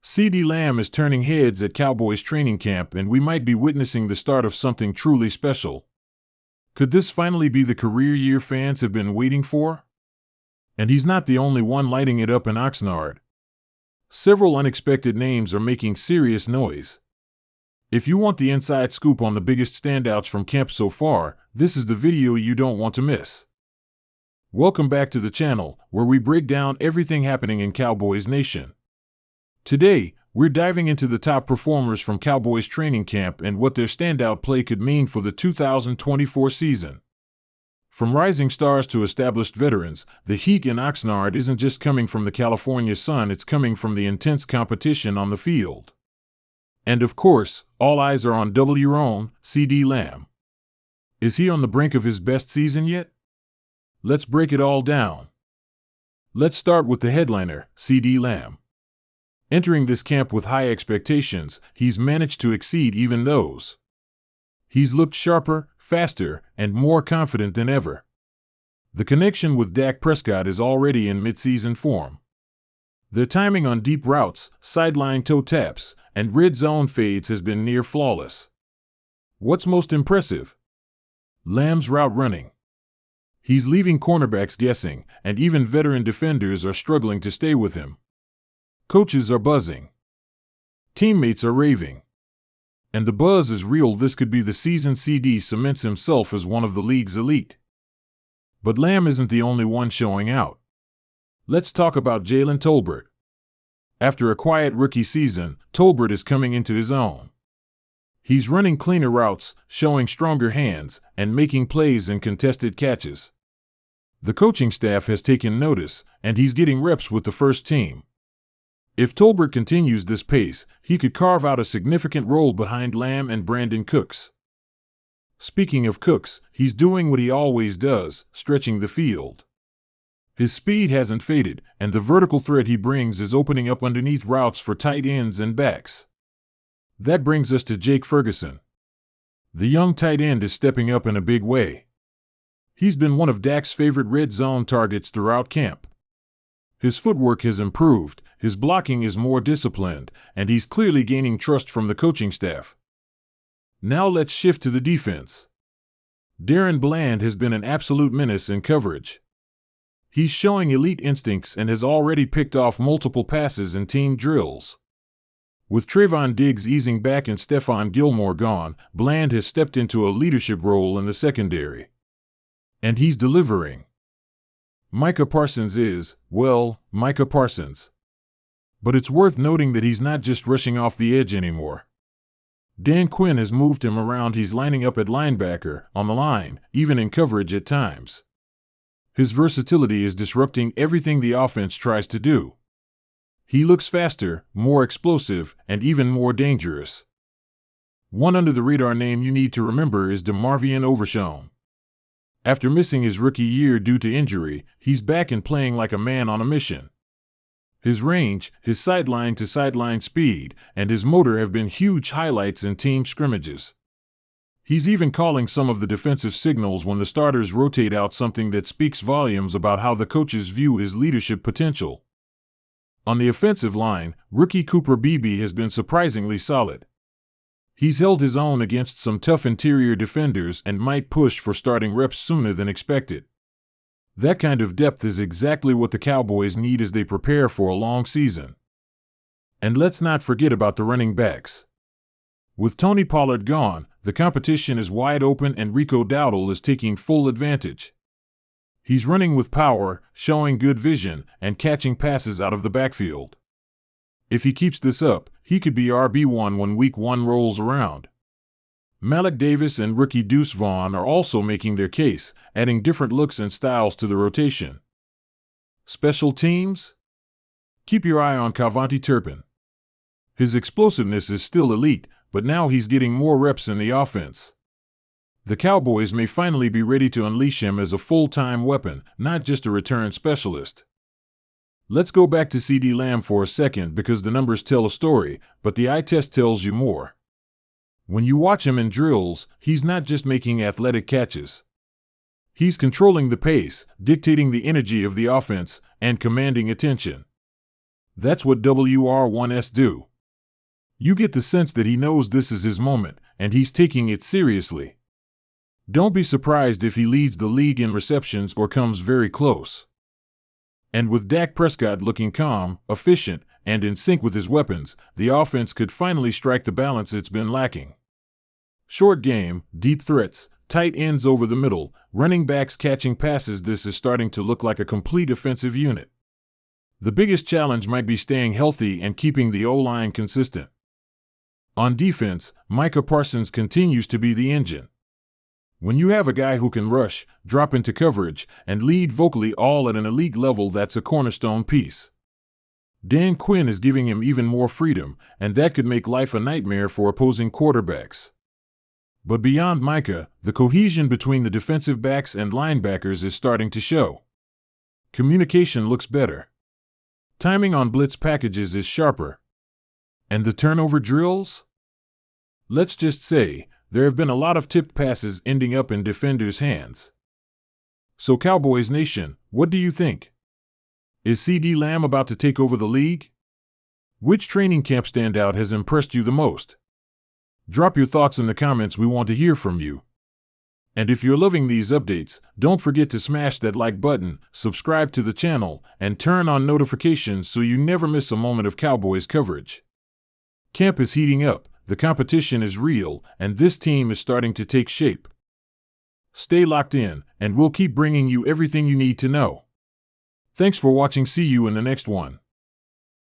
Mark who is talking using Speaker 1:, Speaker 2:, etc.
Speaker 1: CeeDee Lamb is turning heads at Cowboys training camp, and we might be witnessing the start of something truly special. Could this finally be the career year fans have been waiting for? And he's not the only one lighting it up in Oxnard. Several unexpected names are making serious noise. If you want the inside scoop on the biggest standouts from camp so far, this is the video you don't want to miss. Welcome back to the channel, where we break down everything happening in Cowboys Nation. Today, we're diving into the top performers from Cowboys training camp and what their standout play could mean for the 2024 season. From rising stars to established veterans, the heat in Oxnard isn't just coming from the California sun, it's coming from the intense competition on the field. And of course, all eyes are on your own, CeeDee Lamb. Is he on the brink of his best season yet? Let's break it all down. Let's start with the headliner, CeeDee Lamb. Entering this camp with high expectations, he's managed to exceed even those. He's looked sharper, faster, and more confident than ever. The connection with Dak Prescott is already in midseason form. Their timing on deep routes, sideline toe taps, and red zone fades has been near flawless. What's most impressive? Lamb's route running. He's leaving cornerbacks guessing, and even veteran defenders are struggling to stay with him. Coaches are buzzing. Teammates are raving. And the buzz is real. This could be the season CeeDee cements himself as one of the league's elite. But Lamb isn't the only one showing out. Let's talk about Jalen Tolbert. After a quiet rookie season, Tolbert is coming into his own. He's running cleaner routes, showing stronger hands, and making plays in contested catches. The coaching staff has taken notice, and he's getting reps with the first team. If Tolbert continues this pace, he could carve out a significant role behind Lamb and Brandon Cooks. Speaking of Cooks, he's doing what he always does, stretching the field. His speed hasn't faded, and the vertical threat he brings is opening up underneath routes for tight ends and backs. That brings us to Jake Ferguson. The young tight end is stepping up in a big way. He's been one of Dak's favorite red zone targets throughout camp. His footwork has improved, his blocking is more disciplined, and he's clearly gaining trust from the coaching staff. Now let's shift to the defense. Darren Bland has been an absolute menace in coverage. He's showing elite instincts and has already picked off multiple passes in team drills. With Trayvon Diggs easing back and Stephon Gilmore gone, Bland has stepped into a leadership role in the secondary. And he's delivering. Micah Parsons is, well, Micah Parsons. But it's worth noting that he's not just rushing off the edge anymore. Dan Quinn has moved him around. He's lining up at linebacker, on the line, even in coverage at times. His versatility is disrupting everything the offense tries to do. He looks faster, more explosive, and even more dangerous. One under-the-radar name you need to remember is DeMarvion Overshown. After missing his rookie year due to injury, he's back and playing like a man on a mission. His range, his sideline-to-sideline speed, and his motor have been huge highlights in team scrimmages. He's even calling some of the defensive signals when the starters rotate out, something that speaks volumes about how the coaches view his leadership potential. On the offensive line, rookie Cooper Beebe has been surprisingly solid. He's held his own against some tough interior defenders and might push for starting reps sooner than expected. That kind of depth is exactly what the Cowboys need as they prepare for a long season. And let's not forget about the running backs. With Tony Pollard gone, the competition is wide open and Rico Dowdle is taking full advantage. He's running with power, showing good vision, and catching passes out of the backfield. If he keeps this up, he could be RB1 when Week 1 rolls around. Malik Davis and rookie Deuce Vaughn are also making their case, adding different looks and styles to the rotation. Special teams? Keep your eye on Cavante Turpin. His explosiveness is still elite, but now he's getting more reps in the offense. The Cowboys may finally be ready to unleash him as a full-time weapon, not just a return specialist. Let's go back to CeeDee Lamb for a second because the numbers tell a story, but the eye test tells you more. When you watch him in drills, he's not just making athletic catches. He's controlling the pace, dictating the energy of the offense, and commanding attention. That's what WR1s do. You get the sense that he knows this is his moment, and he's taking it seriously. Don't be surprised if he leads the league in receptions or comes very close. And with Dak Prescott looking calm, efficient, and in sync with his weapons, the offense could finally strike the balance it's been lacking. Short game, deep threats, tight ends over the middle, running backs catching passes. This is starting to look like a complete offensive unit. The biggest challenge might be staying healthy and keeping the O-line consistent. On defense, Micah Parsons continues to be the engine. When you have a guy who can rush, drop into coverage, and lead vocally all at an elite level, that's a cornerstone piece. Dan Quinn is giving him even more freedom, and that could make life a nightmare for opposing quarterbacks. But beyond Micah, the cohesion between the defensive backs and linebackers is starting to show. Communication looks better. Timing on blitz packages is sharper. And the turnover drills? Let's just say, there have been a lot of tipped passes ending up in defenders' hands. So Cowboys Nation, what do you think? Is CeeDee Lamb about to take over the league? Which training camp standout has impressed you the most? Drop your thoughts in the comments, we want to hear from you. And if you're loving these updates, don't forget to smash that like button, subscribe to the channel, and turn on notifications so you never miss a moment of Cowboys coverage. Camp is heating up, the competition is real, and this team is starting to take shape. Stay locked in, and we'll keep bringing you everything you need to know. Thanks for watching. See you in the next one.